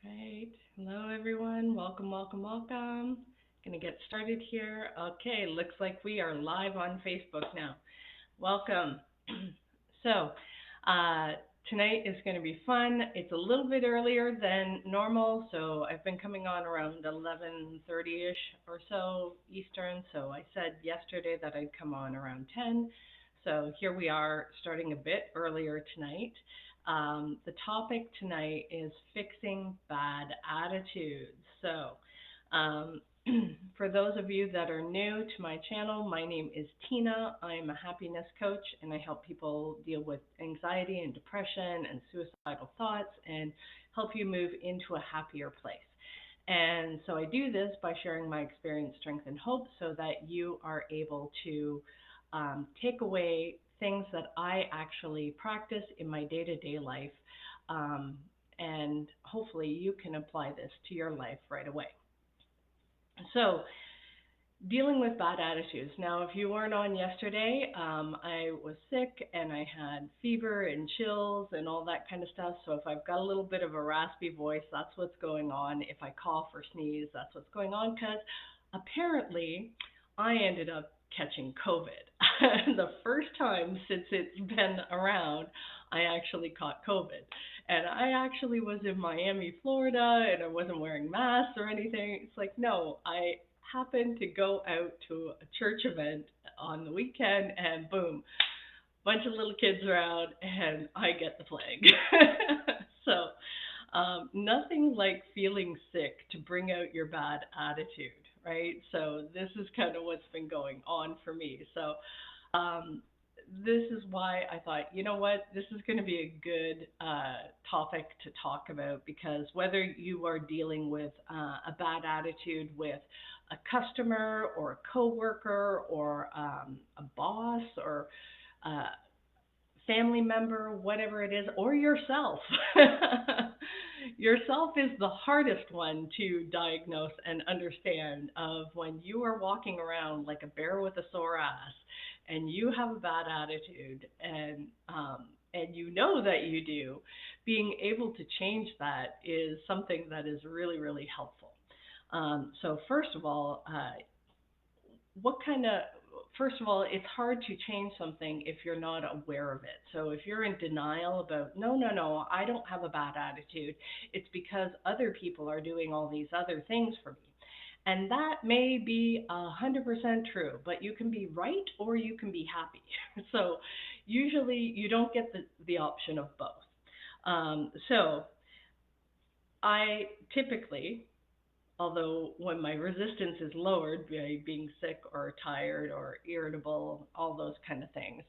Right. Hello, everyone. Welcome, welcome, welcome. Gonna get started here. Okay, looks like we are live on Facebook now. Welcome. so, uh, Tonight is going to be fun. It's a little bit earlier than normal, so I've been coming on around 11:30ish or so Eastern. So I said yesterday that I'd come on around 10. So here we are, starting a bit earlier tonight. The topic tonight is fixing bad attitudes. Um, for those of you that are new to my channel, my name is Tina. I'm a happiness coach and I help people deal with anxiety and depression and suicidal thoughts and help you move into a happier place. And so I do this by sharing my experience, strength, and hope so that you are able to take away things that I actually practice in my day to day life. Um, and hopefully you can apply this to your life right away. So, dealing with bad attitudes. Now, if you weren't on yesterday, I was sick and I had fever and chills and all that kind of stuff. So, if I've got a little bit of a raspy voice, that's what's going on. If I cough or sneeze, that's what's going on because apparently I ended up catching COVID. The first time since it's been around, I actually caught COVID. And I actually was in Miami, Florida, and I wasn't wearing masks or anything. It's like, no, I happened to go out to a church event on the weekend, and boom, bunch of little kids around, and I get the plague. Nothing like feeling sick to bring out your bad attitude, right? So this is kind of what's been going on for me. Um, this is why I thought, you know what, this is going to be a good topic to talk about because whether you are dealing with a bad attitude with a customer or a coworker or a boss or a family member, whatever it is, or yourself. Yourself is the hardest one to diagnose and understand of when you are walking around like a bear with a sore ass and you have a bad attitude and you know that you do, being able to change that is something that is really, really helpful. So first of all, what kind of first of all, it's hard to change something if you're not aware of it. So if you're in denial about, no, no, no, I don't have a bad attitude, it's because other people are doing all these other things for me. And that may be 100% true, but you can be right or you can be happy. So usually you don't get the option of both. So I typically, although when my resistance is lowered by being sick or tired or irritable, all those kind of things,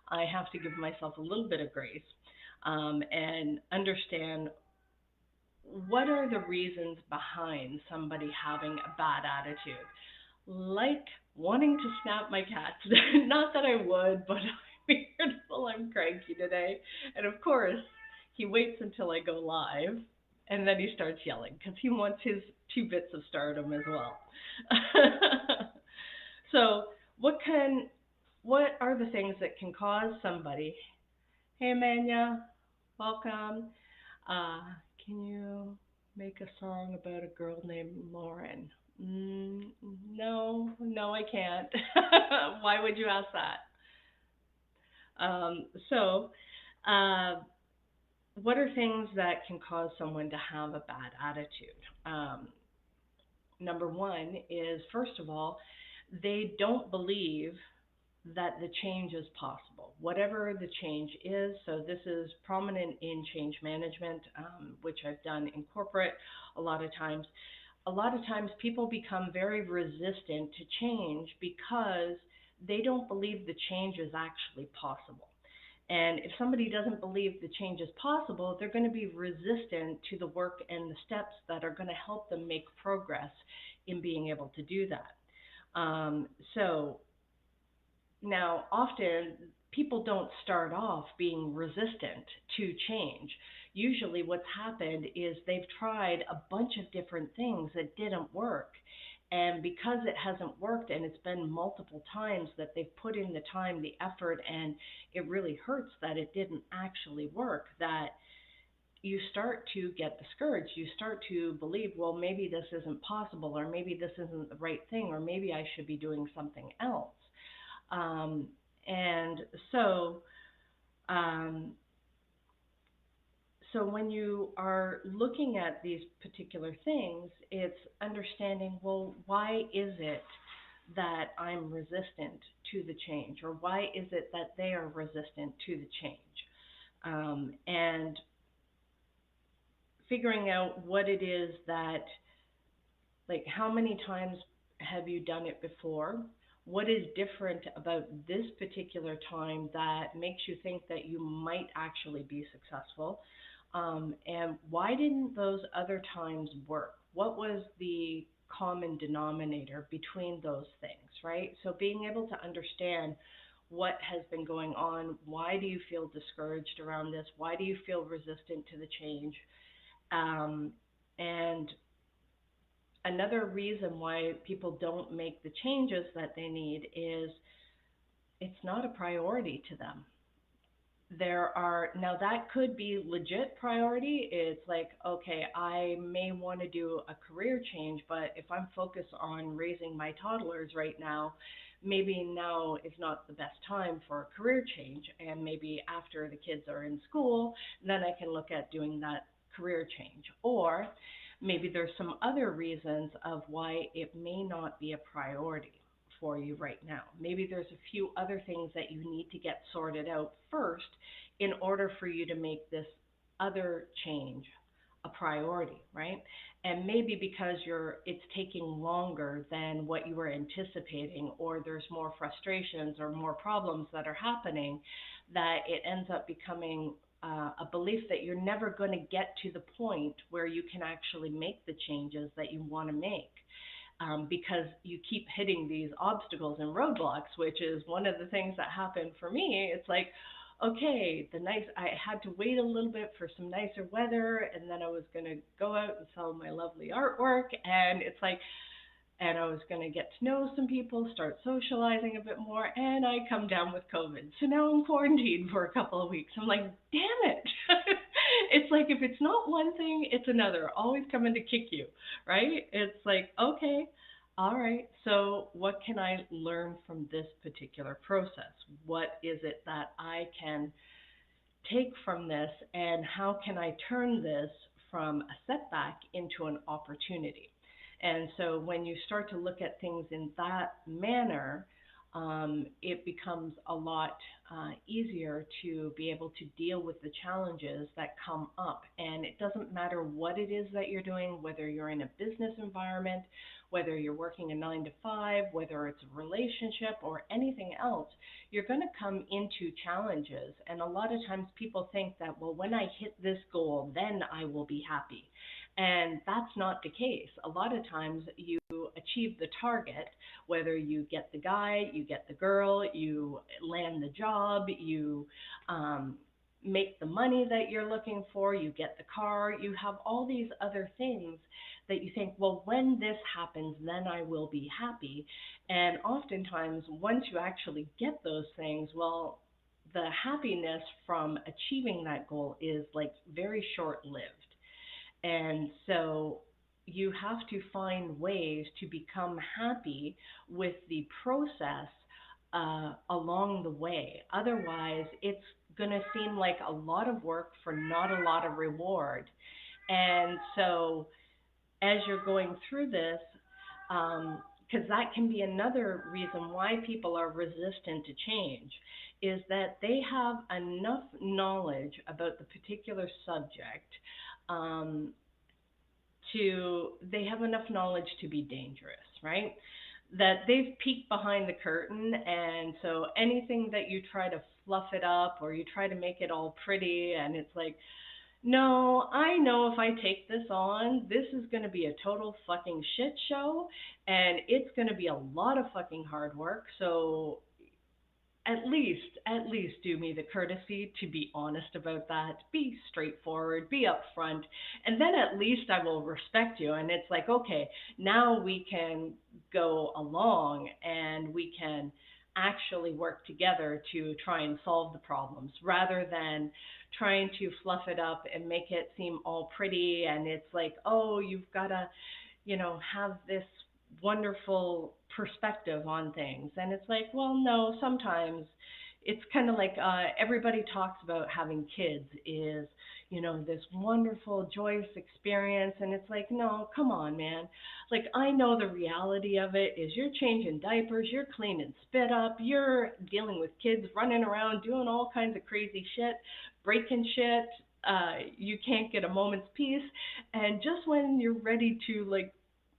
I have to give myself a little bit of grace and understand what are the reasons behind somebody having a bad attitude. Like wanting to snap my cats. Not that I would, but I'm irritable, I'm cranky today. And of course, he waits until I go live and then he starts yelling because he wants his two bits of stardom as well. So, what can what are the things that can cause somebody? Hey, Amanda, welcome. Uh, can you make a song about a girl named Lauren? Mm, no, no, I can't. Why would you ask that? Um, so, uh, what are things that can cause someone to have a bad attitude? Number one is, first of all, they don't believe that the change is possible, whatever the change is. So, this is prominent in change management, which I've done in corporate a lot of times. A lot of times, people become very resistant to change because they don't believe the change is actually possible. And if somebody doesn't believe the change is possible, they're going to be resistant to the work and the steps that are going to help them make progress in being able to do that. Um, so, now, often people don't start off being resistant to change. Usually, what's happened is they've tried a bunch of different things that didn't work. And because it hasn't worked, and it's been multiple times that they've put in the time, the effort, and it really hurts that it didn't actually work, that you start to get discouraged. You start to believe, well, maybe this isn't possible, or maybe this isn't the right thing, or maybe I should be doing something else. Um, and so, um, so when you are looking at these particular things, it's understanding, well, why is it that I'm resistant to the change, or why is it that they are resistant to the change? And figuring out what it is that, like, how many times have you done it before? What is different about this particular time that makes you think that you might actually be successful? And why didn't those other times work? What was the common denominator between those things, right? So being able to understand what has been going on, why do you feel discouraged around this? Why do you feel resistant to the change? Um, and another reason why people don't make the changes that they need is it's not a priority to them. There are, now that could be legit priority. It's like, okay, I may want to do a career change, but if I'm focused on raising my toddlers right now, maybe now is not the best time for a career change. And maybe after the kids are in school, then I can look at doing that career change. Or maybe there's some other reasons of why it may not be a priority for you right now. Maybe there's a few other things that you need to get sorted out first in order for you to make this other change a priority, right? And maybe because it's taking longer than what you were anticipating, or there's more frustrations or more problems that are happening, that it ends up becoming a belief that you're never going to get to the point where you can actually make the changes that you want to make, because you keep hitting these obstacles and roadblocks, which is one of the things that happened for me. It's like, okay, I had to wait a little bit for some nicer weather, and then I was going to go out and sell my lovely artwork, and it's like, and I was going to get to know some people, start socializing a bit more, and I come down with COVID. So now I'm quarantined for a couple of weeks. I'm like, damn it. It's like, if it's not one thing, it's another, always coming to kick you, right? It's like, okay, all right, so what can I learn from this particular process? What is it that I can take from this, and how can I turn this from a setback into an opportunity? And so when you start to look at things in that manner, it becomes a lot easier to be able to deal with the challenges that come up. And it doesn't matter what it is that you're doing, whether you're in a business environment, whether you're working a 9 to 5, whether it's a relationship or anything else, you're going to come into challenges. And a lot of times people think that, well, when I hit this goal, then I will be happy. And that's not the case. A lot of times you achieve the target, whether you get the guy, you get the girl, you land the job, you make the money that you're looking for, you get the car, you have all these other things that you think, well, when this happens, then I will be happy. And oftentimes, once you actually get those things, well, the happiness from achieving that goal is like very short lived. And so you have to find ways to become happy with the process along the way. Otherwise, it's going to seem like a lot of work for not a lot of reward. And so as you're going through this, because that can be another reason why people are resistant to change, is that they have enough knowledge about the particular subject, um, they have enough knowledge to be dangerous, right? That they've peeked behind the curtain, and so anything that you try to fluff it up or you try to make it all pretty, and it's like, no, I know if I take this on, this is going to be a total fucking shit show, and it's going to be a lot of fucking hard work. So at least do me the courtesy to be honest about that, be straightforward, be upfront, and then at least I will respect you. And it's like, okay, now we can go along and we can actually work together to try and solve the problems rather than trying to fluff it up and make it seem all pretty. And it's like, oh, you've got to, have this wonderful perspective on things. And it's like, well, no, sometimes it's kind of like everybody talks about having kids is, this wonderful, joyous experience. And it's like, no, come on, man. Like, I know the reality of it is you're changing diapers, you're cleaning spit up, you're dealing with kids running around doing all kinds of crazy shit, breaking shit. You can't get a moment's peace. And just when you're ready to, like,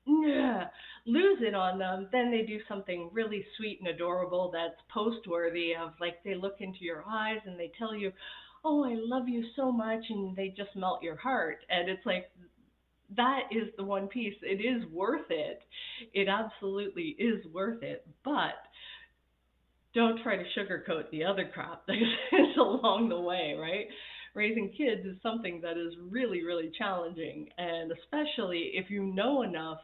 yeah, lose it on them, then they do something really sweet and adorable that's post worthy of, like, they look into your eyes and they tell you, oh, I love you so much, and they just melt your heart. And it's like, that is the one piece. It is worth it. It absolutely is worth it. But don't try to sugarcoat the other crap that is along the way, right? Raising kids is something that is really, really challenging. And especially if you know enough,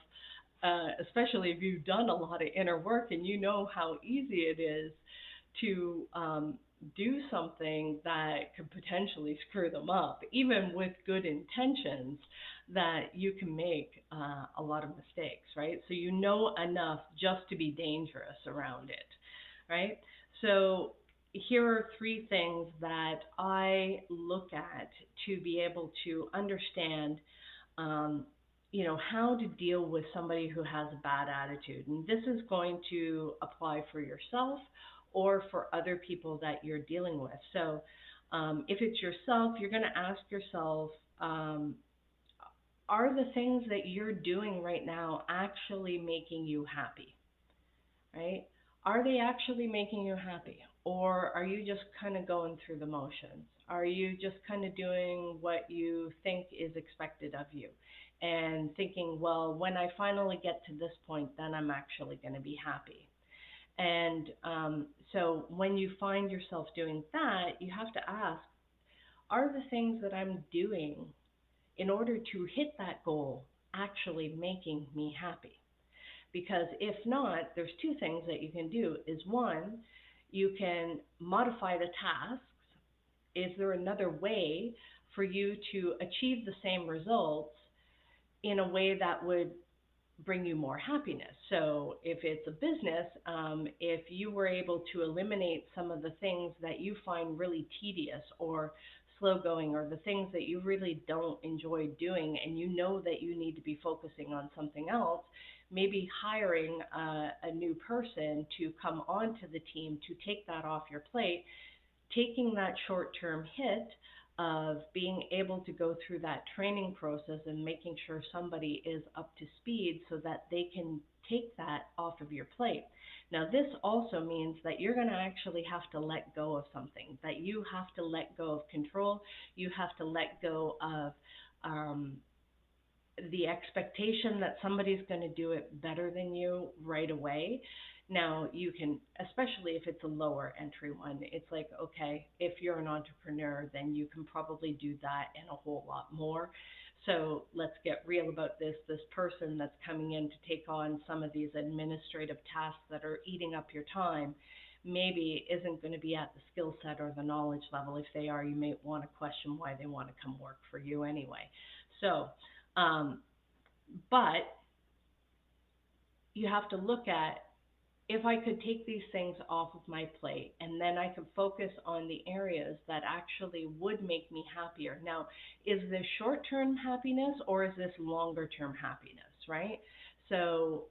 especially if you've done a lot of inner work and you know how easy it is to do something that could potentially screw them up, even with good intentions, that you can make a lot of mistakes, right? So you know enough just to be dangerous around it, right? So here are three things that I look at to be able to understand, um, how to deal with somebody who has a bad attitude. And this is going to apply for yourself or for other people that you're dealing with. So if it's yourself, you're going to ask yourself, are the things that you're doing right now actually making you happy? Right? Are they actually making you happy? Or are you just kind of going through the motions? Are you just kind of doing what you think is expected of you and thinking, well, when I finally get to this point, then I'm actually going to be happy? And so when you find yourself doing that, you have to ask, are the things that I'm doing in order to hit that goal actually making me happy? Because if not, there's two things that you can do. Is one, you can modify the tasks. Is there another way for you to achieve the same results in a way that would bring you more happiness? So if it's a business, if you were able to eliminate some of the things that you find really tedious or slow going, or the things that you really don't enjoy doing, and you know that you need to be focusing on something else, maybe hiring a new person to come onto the team to take that off your plate, taking that short-term hit of being able to go through that training process and making sure somebody is up to speed so that they can take that off of your plate. Now, this also means that you're going to actually have to let go of something, that you have to let go of control. You have to let go of um, the expectation that somebody's going to do it better than you right away. Now, you can, especially if it's a lower entry one, it's like, okay, if you're an entrepreneur, then you can probably do that and a whole lot more. So let's get real about this. This person that's coming in to take on some of these administrative tasks that are eating up your time maybe isn't going to be at the skill set or the knowledge level. If they are, you may want to question why they want to come work for you anyway. So, um, but you have to look at, if I could take these things off of my plate and then I could focus on the areas that actually would make me happier. Now, is this short-term happiness or is this longer-term happiness, right? So,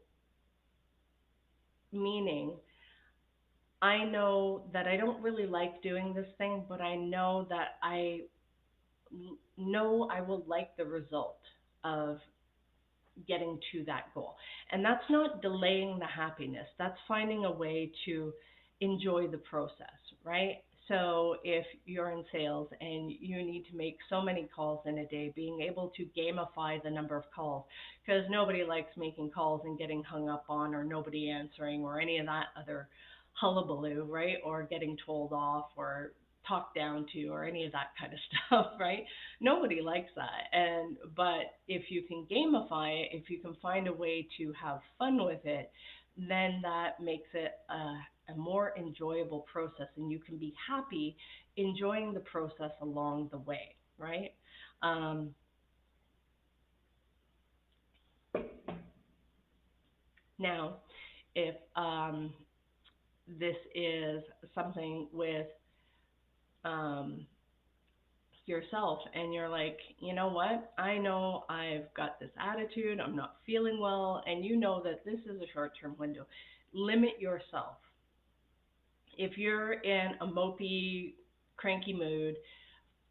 meaning, I know that I don't really like doing this thing, but I know that know I will like the result of getting to that goal. And that's not delaying the happiness. That's finding a way to enjoy the process, right? So if you're in sales and you need to make so many calls in a day, being able to gamify the number of calls, because nobody likes making calls and getting hung up on, or nobody answering, or any of that other hullabaloo, right? Or getting told off or talked down to, or any of that kind of stuff, right? Nobody likes that. And but if you can gamify it, if you can find a way to have fun with it, then that makes it a more enjoyable process, and you can be happy enjoying the process along the way, right? Um, Now, if this is something with um, yourself and you're like, you know what, I know I've got this attitude, I'm not feeling well, and you know that this is a short term window, limit yourself. If you're in a mopey, cranky mood,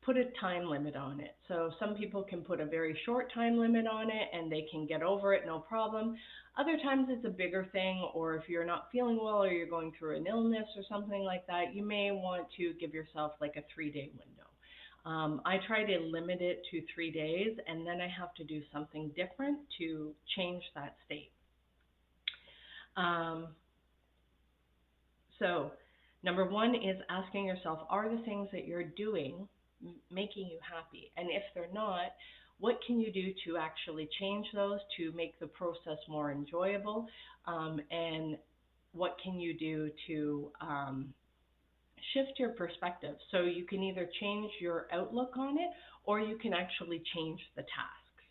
put a time limit on it. So some people can put a very short time limit on it and they can get over it, no problem. Other times it's a bigger thing, or if you're not feeling well or you're going through an illness or something like that, you may want to give yourself like a 3 day window. I try to limit it to 3 days, and then I have to do something different to change that state. Um, so, number one is asking yourself, are the things that you're doing making you happy? And if they're not, what can you do to actually change those to make the process more enjoyable? And what can you do to shift your perspective? So you can either change your outlook on it or you can actually change the tasks,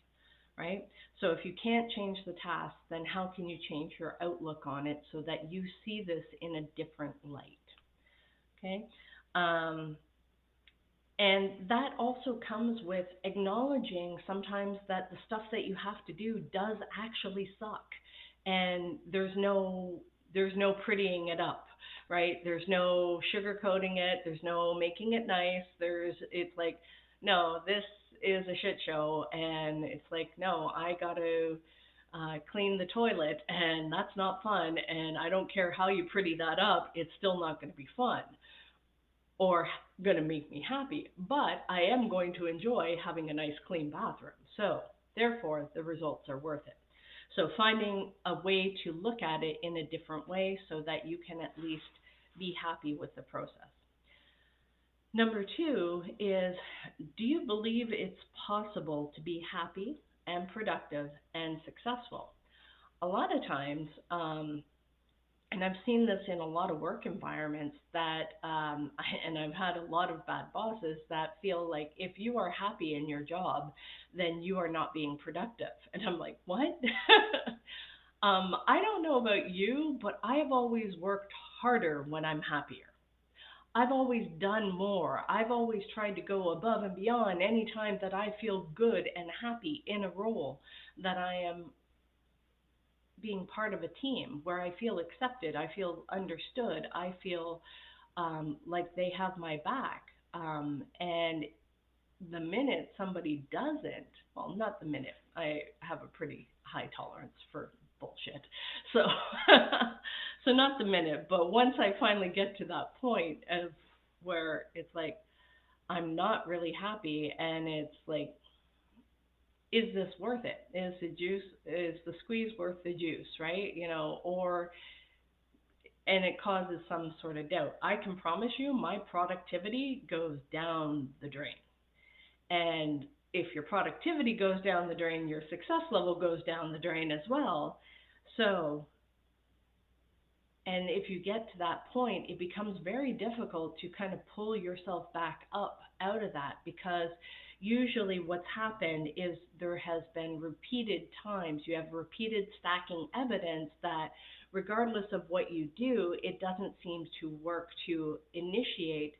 right? So if you can't change the task, then how can you change your outlook on it so that you see this in a different light? Okay. Um, and that also comes with acknowledging sometimes that the stuff that you have to do does actually suck. And there's no prettying it up, right? There's no sugarcoating it, there's no making it nice. It's like, no, this is a shit show, and it's like, no, I got to clean the toilet, and that's not fun, and I don't care how you pretty that up, it's still not going to be fun or going to make me happy, but I am going to enjoy having a nice clean bathroom. So, therefore, the results are worth it. So, finding a way to look at it in a different way so that you can at least be happy with the process. Number two is, do you believe it's possible to be happy and productive and successful? A lot of times, and I've seen this in a lot of work environments that, and I've had a lot of bad bosses that feel like if you are happy in your job, then you are not being productive. And I'm like, what? I don't know about you, but I have always worked harder when I'm happier. I've always done more. I've always tried to go above and beyond anytime that I feel good and happy in a role that I am being part of a team where I feel accepted, I feel understood, I feel like they have my back. And the minute somebody doesn't, well, not the minute, I have a pretty high tolerance for bullshit. So, so not the minute, but once I finally get to that point of where it's like I'm not really happy, and it's like, is this worth it? Is the squeeze worth the juice, right? Or, and it causes some sort of doubt. I can promise you my productivity goes down the drain. And if your productivity goes down the drain, your success level goes down the drain as well. So, and if you get to that point, it becomes very difficult to kind of pull yourself back up out of that, because usually what's happened is there has been repeated times, you have repeated stacking evidence that regardless of what you do, it doesn't seem to work to initiate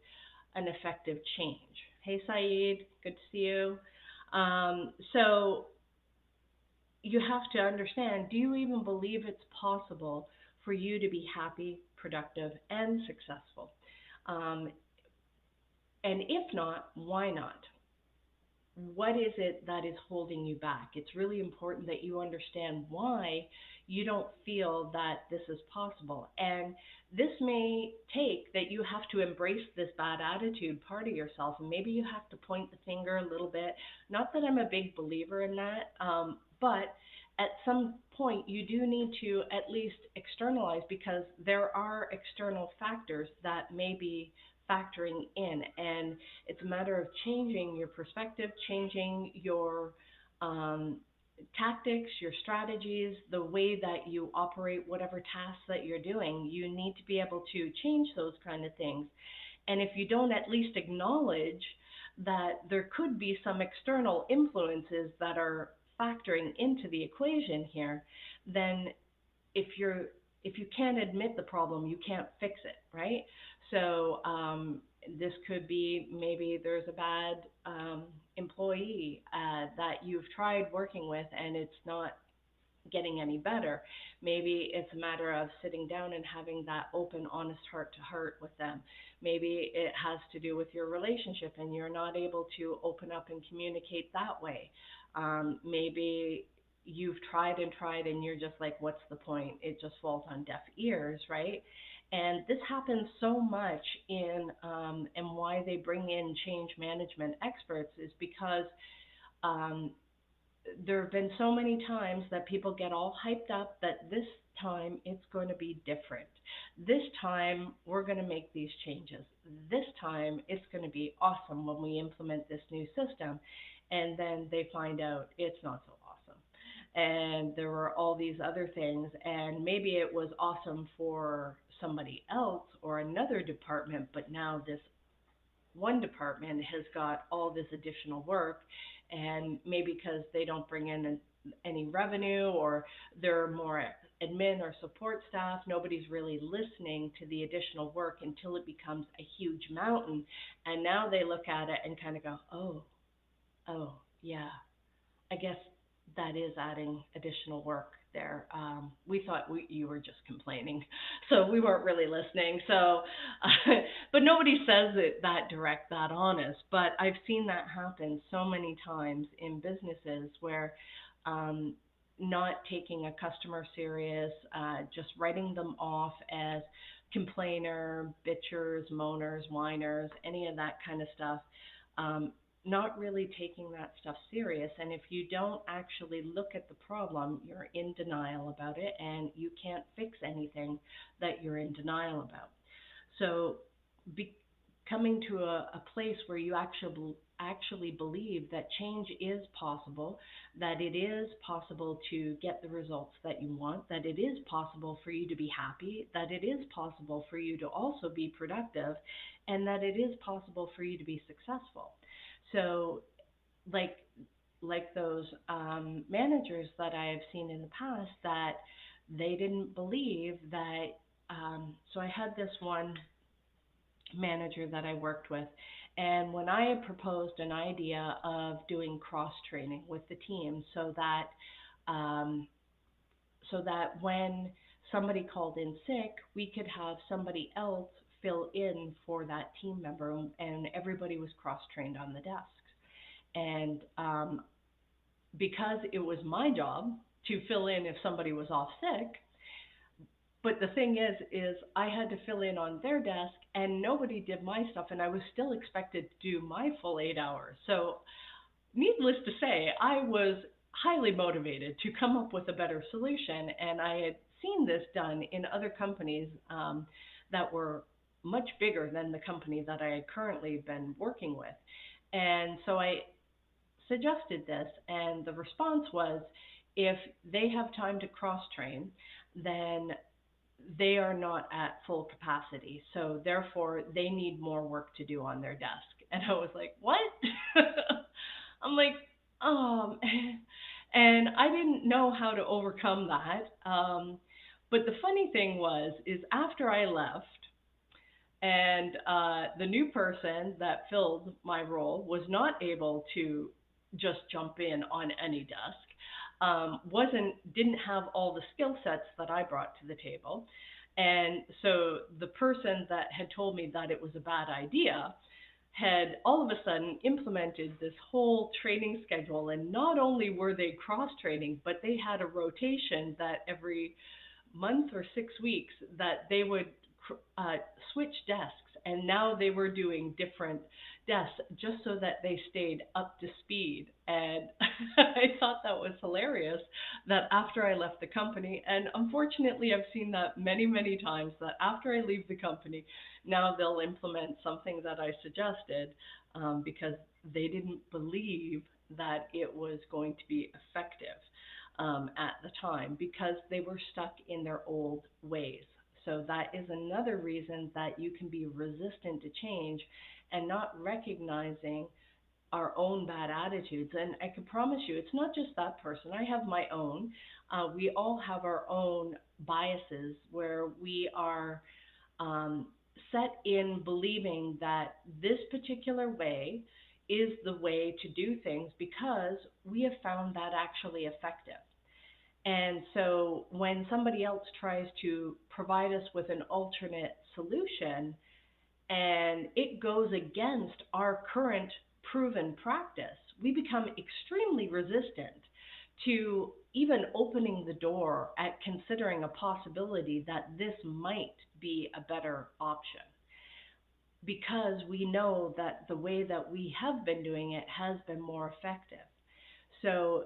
an effective change. Hey, Saeed, good to see you. So you have to understand, do you even believe it's possible for you to be happy, productive, and successful? Um, and if not, why not? What is it that is holding you back? It's really important that you understand why you don't feel that this is possible. And this may take that you have to embrace this bad attitude part of yourself, and maybe you have to point the finger a little bit. Not that I'm a big believer in that, but at some point you do need to at least externalize, because there are external factors that may be factoring in, and it's a matter of changing your perspective, changing your um, tactics, your strategies, the way that you operate whatever tasks that you're doing, you need to be able to change those kind of things. And if you don't at least acknowledge that there could be some external influences that are factoring into the equation here, then if you're if you can't admit the problem, you can't fix it, right? So this could be maybe there's a bad employee that you've tried working with and it's not getting any better. Maybe it's a matter of sitting down and having that open, honest heart to heart with them. Maybe it has to do with your relationship and you're not able to open up and communicate that way. Maybe you've tried and you're just like, what's the point? It just falls on deaf ears, right? And this happens so much and why they bring in change management experts is because um, there have been so many times that people get all hyped up that this time it's going to be different. This time we're going to make these changes. This time it's going to be awesome when we implement this new system. And then they find out it's not so awesome. And there were all these other things, and maybe it was awesome for somebody else or another department, but now this one department has got all this additional work, and maybe because they don't bring in any revenue or they're more admin or support staff, nobody's really listening to the additional work until it becomes a huge mountain. And now they look at it and kind of go, oh, yeah, I guess that is adding additional work there. We thought you were just complaining, so we weren't really listening. So, but nobody says it that direct, that honest. But I've seen that happen so many times in businesses where um, not taking a customer serious, just writing them off as complainer, bitchers, moaners, whiners, any of that kind of stuff. Um, not really taking that stuff serious. And if you don't actually look at the problem, you're in denial about it and you can't fix anything that you're in denial about. So be, coming to a place where you actually believe that change is possible, that it is possible to get the results that you want, that it is possible for you to be happy, that it is possible for you to also be productive, and that it is possible for you to be successful. So, like those managers that I have seen in the past, that they didn't believe that. So I had this one manager that I worked with, and when I proposed an idea of doing cross training with the team, um, so that when somebody called in sick, we could have somebody else fill in for that team member, and everybody was cross trained on the desks. And because it was my job to fill in if somebody was off sick, but the thing is I had to fill in on their desk and nobody did my stuff, and I was still expected to do my full 8 hours. So needless to say, I was highly motivated to come up with a better solution, and I had seen this done in other companies that were much bigger than the company that I had currently been working with. And so I suggested this, and the response was if they have time to cross train, then they are not at full capacity. So therefore, they need more work to do on their desk. And I was like, what? I'm like, um, and I didn't know how to overcome that. But the funny thing is after I left, and the new person that filled my role was not able to just jump in on any desk. Didn't have all the skill sets that I brought to the table. And so the person that had told me that it was a bad idea had all of a sudden implemented this whole training schedule. And not only were they cross training, but they had a rotation that every month or 6 weeks that they would uh, switch desks, and now they were doing different desks just so that they stayed up to speed. And I thought that was hilarious that after I left the company, and unfortunately I've seen that many, many times, that after I leave the company, now they'll implement something that I suggested because they didn't believe that it was going to be effective at the time because they were stuck in their old ways. So that is another reason that you can be resistant to change and not recognizing our own bad attitudes. And I can promise you, it's not just that person. I have my own. We all have our own biases where we are um, set in believing that this particular way is the way to do things because we have found that actually effective. And so when somebody else tries to provide us with an alternate solution and it goes against our current proven practice, we become extremely resistant to even opening the door at considering a possibility that this might be a better option because we know that the way that we have been doing it has been more effective. So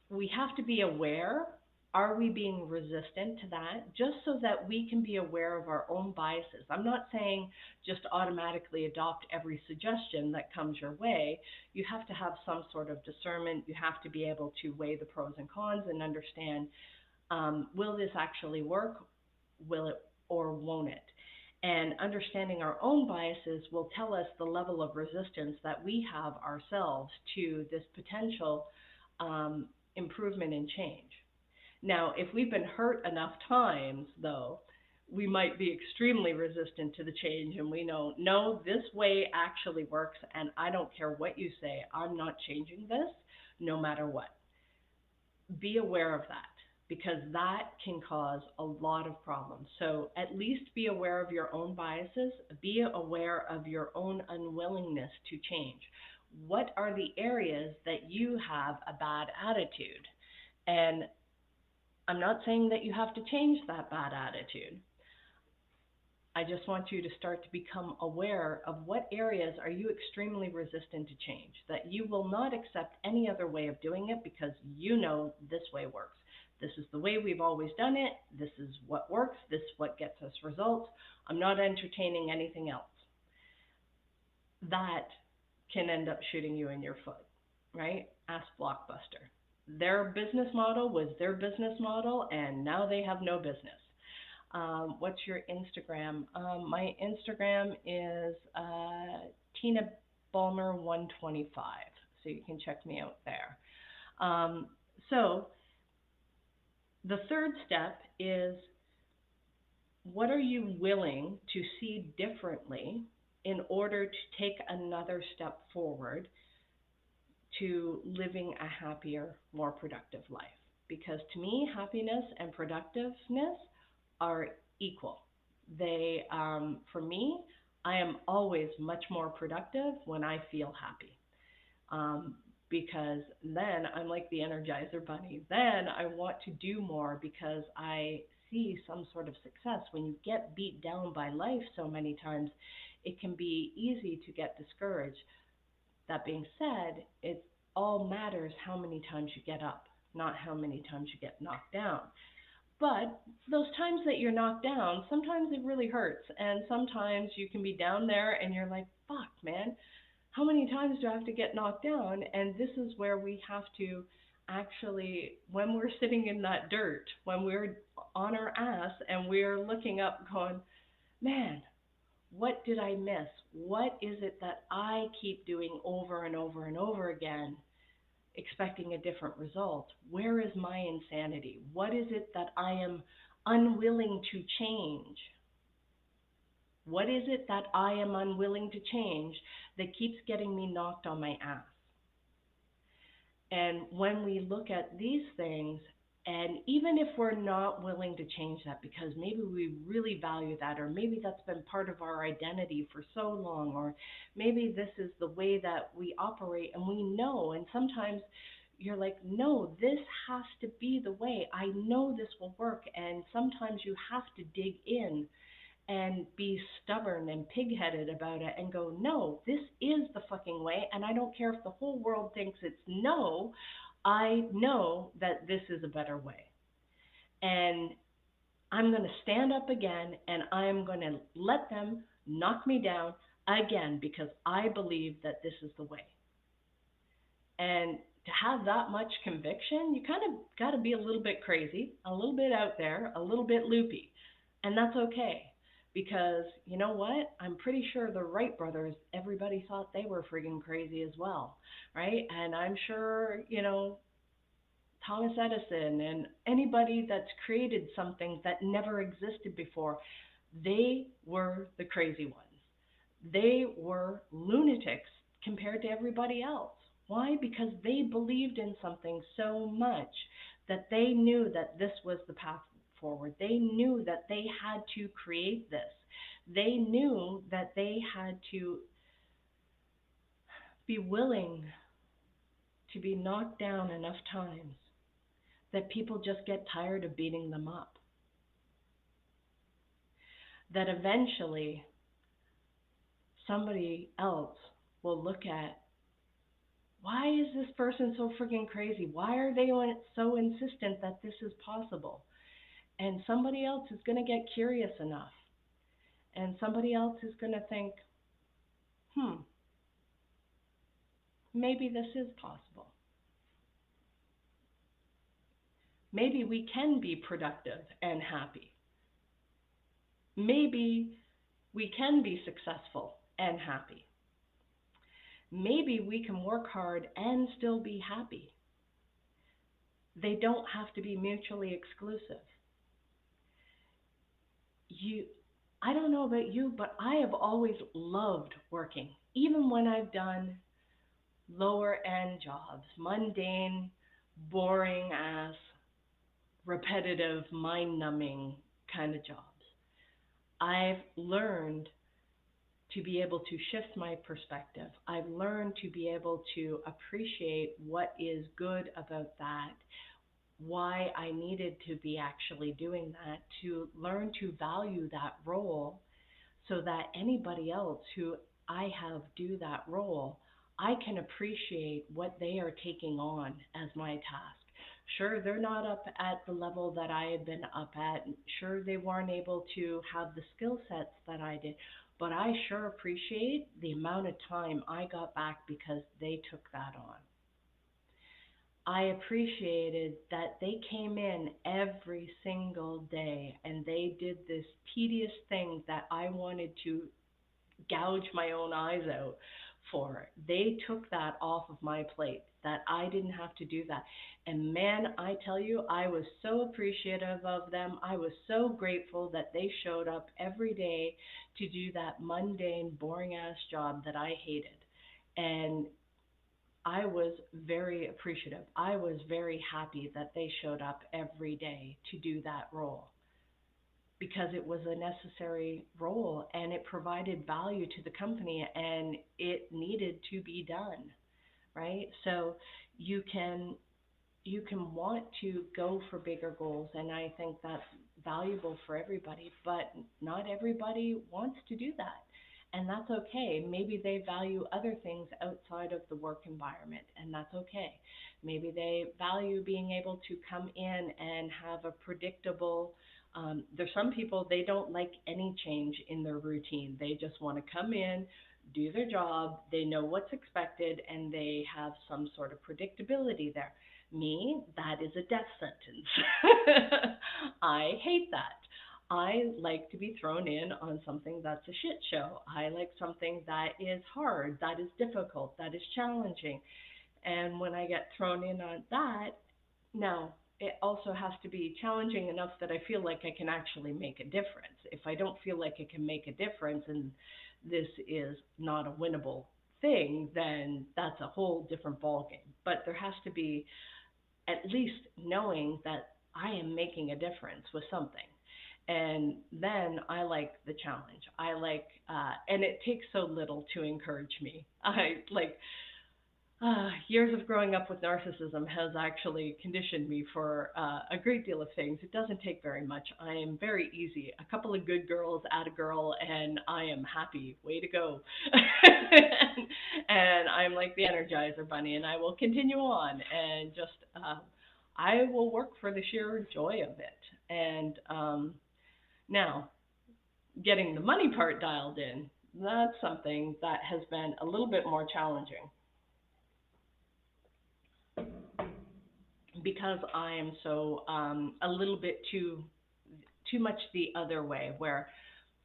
we have to be aware, are we being resistant to that, just so that we can be aware of our own biases. I'm not saying just automatically adopt every suggestion that comes your way. You have to have some sort of discernment. You have to be able to weigh the pros and cons and understand, will this actually work, will it or won't it? And understanding our own biases will tell us the level of resistance that we have ourselves to this potential improvement and change. Now, if we've been hurt enough times, though, we might be extremely resistant to the change and we know, no, this way actually works and I don't care what you say, I'm not changing this no matter what. Be aware of that because that can cause a lot of problems. So at least be aware of your own biases, be aware of your own unwillingness to change. What are the areas that you have a bad attitude? And I'm not saying that you have to change that bad attitude. I just want you to start to become aware of what areas are you extremely resistant to change, that you will not accept any other way of doing it because you know this way works. This is the way we've always done it. This is what works. This is what gets us results. I'm not entertaining anything else. That can end up shooting you in your foot, right? Ask Blockbuster. Their business model was their business model, and now they have no business. What's your Instagram? My Instagram is Tina Balmer 125, so you can check me out there. So the third step is, what are you willing to see differently in order to take another step forward to living a happier, more productive life? Because to me, happiness and productiveness are equal. They, for me, I am always much more productive when I feel happy. Because then I'm like the Energizer Bunny. Then I want to do more because I see some sort of success. When you get beat down by life so many times, it can be easy to get discouraged. That being said, it all matters how many times you get up, not how many times you get knocked down. But those times that you're knocked down, sometimes it really hurts. And sometimes you can be down there and you're like, fuck, man, how many times do I have to get knocked down? And this is where we have to actually, when we're sitting in that dirt, when we're on our ass and we're looking up going, man, what did I miss? What is it that I keep doing over and over and over again, expecting a different result? Where is my insanity? What is it that I am unwilling to change? What is it that I am unwilling to change that keeps getting me knocked on my ass? And when we look at these things, and even if we're not willing to change that because maybe we really value that, or maybe that's been part of our identity for so long, or maybe this is the way that we operate and we know, and sometimes you're like, no, this has to be the way. I know this will work. And sometimes you have to dig in and be stubborn and pig-headed about it and go, no, this is the fucking way, and I don't care if the whole world thinks it's no, I know that this is a better way. And I'm going to stand up again, and I'm going to let them knock me down again because I believe that this is the way. And to have that much conviction, you kind of got to be a little bit crazy, a little bit out there, a little bit loopy. And that's okay. Because you know what? I'm pretty sure the Wright brothers, everybody thought they were friggin' crazy as well, right? And I'm sure, Thomas Edison and anybody that's created something that never existed before, they were the crazy ones. They were lunatics compared to everybody else. Why? Because they believed in something so much that they knew that this was the path forward. They knew that they had to create this. They knew that they had to be willing to be knocked down enough times that people just get tired of beating them up. That eventually somebody else will look at, why is this person so freaking crazy? Why are they so insistent that this is possible? And somebody else is going to get curious enough. And somebody else is going to think, hmm, maybe this is possible. Maybe we can be productive and happy. Maybe we can be successful and happy. Maybe we can work hard and still be happy. They don't have to be mutually exclusive. You I don't know about you, but I have always loved working, even when I've done lower end jobs, mundane, boring ass, repetitive, mind numbing kind of jobs. I've learned to be able to shift my perspective. I've learned to be able to appreciate what is good about that, why I needed to be actually doing that, to learn to value that role so that anybody else who I have do that role, I can appreciate what they are taking on as my task. Sure, they're not up at the level that I had been up at. Sure, they weren't able to have the skill sets that I did, but I sure appreciate the amount of time I got back because they took that on. I appreciated that they came in every single day and they did this tedious thing that I wanted to gouge my own eyes out for. They took that off of my plate, that I didn't have to do that. And man, I tell you, I was so appreciative of them. I was so grateful that they showed up every day to do that mundane, boring ass job that I hated. And I was very appreciative. I was very happy that they showed up every day to do that role because it was a necessary role and it provided value to the company and it needed to be done, right? So you can you can want to go for bigger goals, and I think that's valuable for everybody, but not everybody wants to do that. And that's okay. Maybe they value other things outside of the work environment, and that's okay. Maybe they value being able to come in and have a predictable, there's some people, they don't like any change in their routine. They just want to come in, do their job, they know what's expected, and they have some sort of predictability there. Me, that is a death sentence. I hate that. I like to be thrown in on something that's a shit show. I like something that is hard, that is difficult, that is challenging. And when I get thrown in on that, now it also has to be challenging enough that I feel like I can actually make a difference. If I don't feel like I can make a difference and this is not a winnable thing, then that's a whole different ballgame. But there has to be at least knowing that I am making a difference with something. And then I like the challenge. I like, and it takes so little to encourage me. I like, years of growing up with narcissism has actually conditioned me for a great deal of things. It doesn't take very much. I am very easy. A couple of good girls, add a girl, and I am happy. Way to go. And I'm like the Energizer Bunny, and I will continue on and just, I will work for the sheer joy of it. And now, getting the money part dialed in, that's something that has been a little bit more challenging. because I am so a little bit too much the other way, where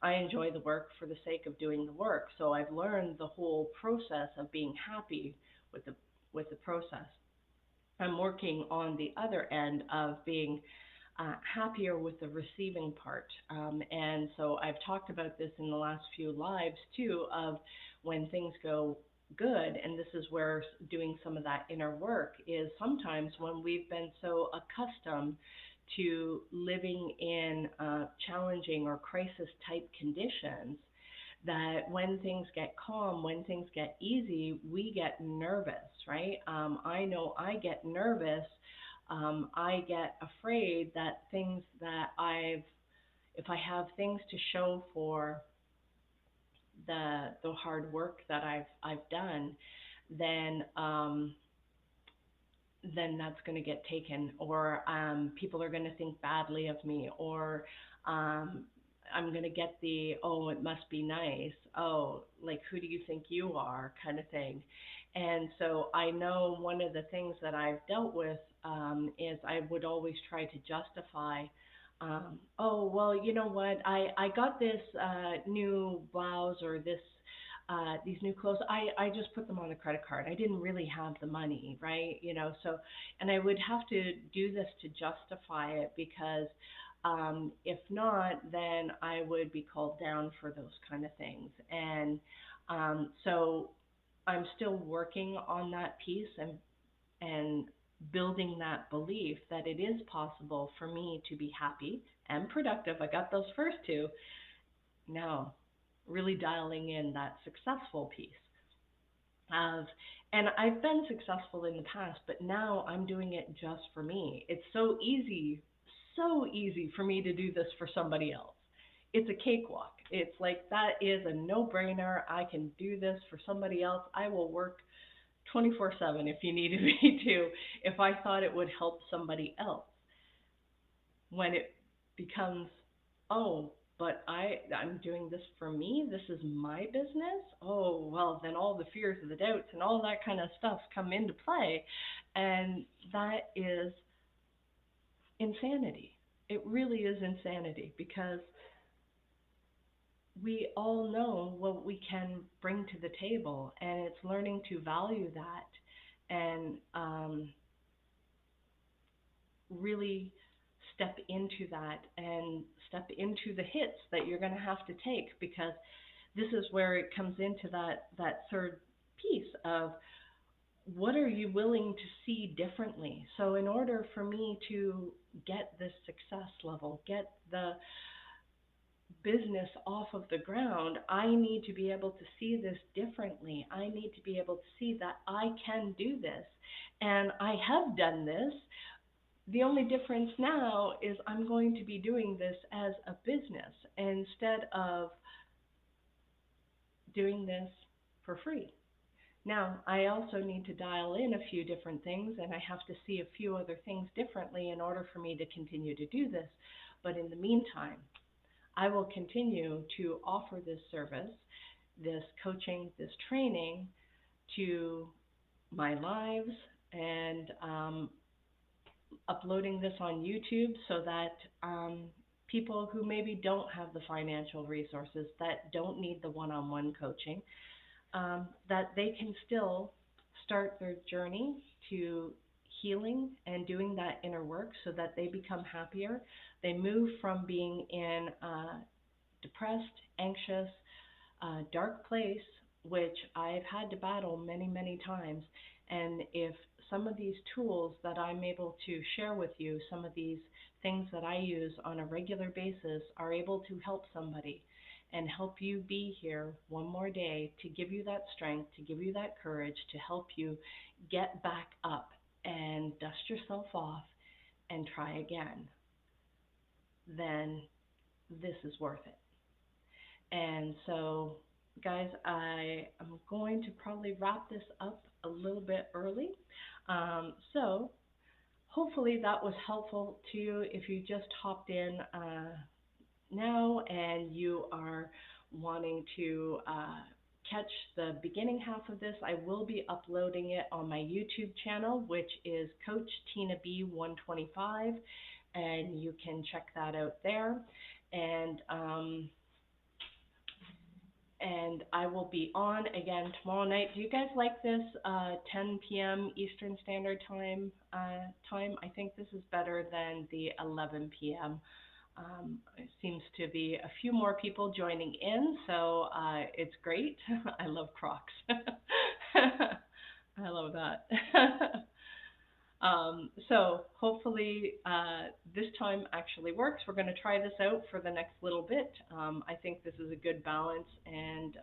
I enjoy the work for the sake of doing the work. So I've learned the whole process of being happy with the process. I'm working on the other end of being happier with the receiving part. And so I've talked about this in the last few lives too, of when things go good, and this is where doing some of that inner work is sometimes when we've been so accustomed to living in challenging or crisis type conditions that when things get calm, when things get easy, we get nervous, right? I know I get nervous. I get afraid that things that if I have things to show for the hard work that I've done, then then that's going to get taken, or people are going to think badly of me, or um, I'm going to get the, oh, it must be nice, oh, like, who do you think you are, kind of thing. And so I know one of the things that I've dealt with is I would always try to justify, oh, well, you know what, I got this new blouse or this these new clothes, I just put them on a credit card. I didn't really have the money, right? So, and I would have to do this to justify it because if not, then I would be called down for those kind of things. And so I'm still working on that piece and building that belief that it is possible for me to be happy and productive. I got those first two. Now, really dialing in that successful piece of, and I've been successful in the past, but now I'm doing it just for me. It's so easy for me to do this for somebody else. It's a cakewalk. It's like that is a no-brainer. I can do this for somebody else. I will work 24/7 if you needed me to, if I thought it would help somebody else. When it becomes, oh, but I'm doing this for me, this is my business, oh, well, then all the fears and the doubts and all that kind of stuff come into play, and that is insanity. It really is insanity, because we all know what we can bring to the table, and it's learning to value that and really step into that and step into the hits that you're going to have to take, because this is where it comes into that third piece of what are you willing to see differently. So in order for me to get this success level, get the business off of the ground, I need to be able to see this differently. I need to be able to see that I can do this, and I have done this. The only difference now is I'm going to be doing this as a business instead of doing this for free. Now, I also need to dial in a few different things, and I have to see a few other things differently in order for me to continue to do this. But in the meantime, I will continue to offer this service, this coaching, this training to my lives, and uploading this on YouTube so that people who maybe don't have the financial resources, that don't need the one-on-one coaching, that they can still start their journey to healing and doing that inner work so that they become happier. They move from being in a depressed, anxious, dark place, which I've had to battle many, many times. And if some of these tools that I'm able to share with you, some of these things that I use on a regular basis are able to help somebody and help you be here one more day, to give you that strength, to give you that courage, to help you get back up and dust yourself off and try again, then this is worth it. And so, guys, I am going to probably wrap this up a little bit early. So hopefully that was helpful to you. If you just hopped in now and you are wanting to catch the beginning half of this, I will be uploading it on my YouTube channel, which is Coach Tina B 125, and you can check that out there. And I will be on again tomorrow night. Do you guys like this 10 p.m. Eastern Standard Time time? I think this is better than the 11 p.m. It seems to be a few more people joining in, so it's great. I love Crocs. I love that. So hopefully this time actually works. We're going to try this out for the next little bit. I think this is a good balance, and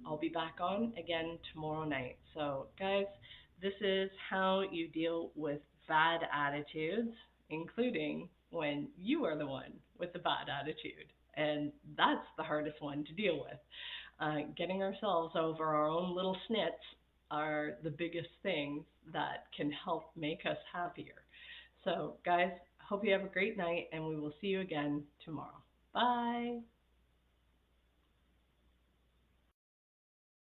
I'll be back on again tomorrow night. So guys, this is how you deal with bad attitudes, including when you are the one with the bad attitude. And that's the hardest one to deal with. Getting ourselves over our own little snits are the biggest things that can help make us happier. So, guys, hope you have a great night, and we will see you again tomorrow. Bye.